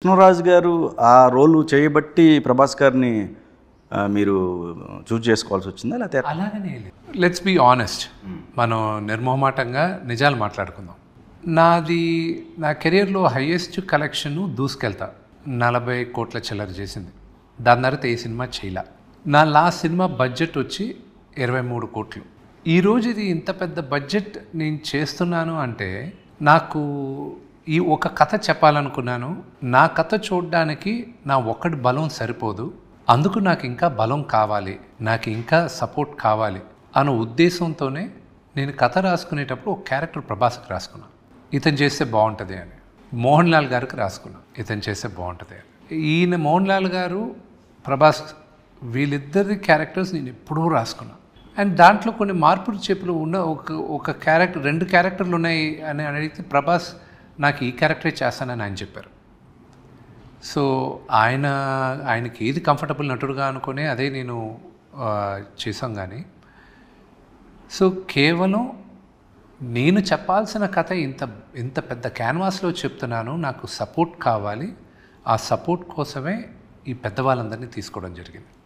కృష్ణరాజు గారు ఆ రోలు చేయబట్టి ప్రభాస్ గారిని మీరు చూజ్ చేసుకోవాల్సి వచ్చిందా? లేకపోతే అలాగనే లెట్స్ బీ ఆనెస్ట్, మనం నిర్మోహమాటంగా నిజాలు మాట్లాడుకుందాం. నా కెరియర్లో హయ్యెస్ట్ కలెక్షన్ దూసుకెళ్తా 40 కోట్ల చిల్లర చేసింది. దాని తర్వాత ఏ సినిమా చేయలే. నా లాస్ట్ సినిమా బడ్జెట్ వచ్చి 23 కోట్లు. ఈరోజు ఇది ఇంత పెద్ద బడ్జెట్ నేను చేస్తున్నాను అంటే నాకు ఈ ఒక కథ చెప్పాలనుకున్నాను. నా కథ చూడడానికి నా ఒక్కడి బలం సరిపోదు, అందుకు నాకు ఇంకా బలం కావాలి, నాకు ఇంకా సపోర్ట్ కావాలి అన్న ఉద్దేశంతోనే నేను కథ రాసుకునేటప్పుడు ఒక క్యారెక్టర్ ప్రభాస్కి రాసుకున్నాను, ఇతను చేస్తే బాగుంటుంది అని. మోహన్ లాల్ గారికి రాసుకున్నాను, ఇతను చేస్తే బాగుంటుంది అని. ఈయన మోహన్ లాల్ గారు, ప్రభాస్, వీళ్ళిద్దరి క్యారెక్టర్స్ నేను ఎప్పుడూ రాసుకున్నాను. అండ్ దాంట్లో కొన్ని మార్పులు చేపులు ఉన్న ఒక క్యారెక్టర్, 2 క్యారెక్టర్లు ఉన్నాయి అని అడిగితే ప్రభాస్ నాకు ఈ క్యారెక్టరే చేస్తానని ఆయన చెప్పారు. సో ఆయనకి ఏది కంఫర్టబుల్ నటుడుగా అనుకునే అదే నేను చేసాం. కానీ సో కేవలం నేను చెప్పాల్సిన కథ ఇంత పెద్ద క్యాన్వాస్లో చెప్తున్నాను, నాకు సపోర్ట్ కావాలి, ఆ సపోర్ట్ కోసమే ఈ పెద్దవాళ్ళందరినీ తీసుకోవడం జరిగింది.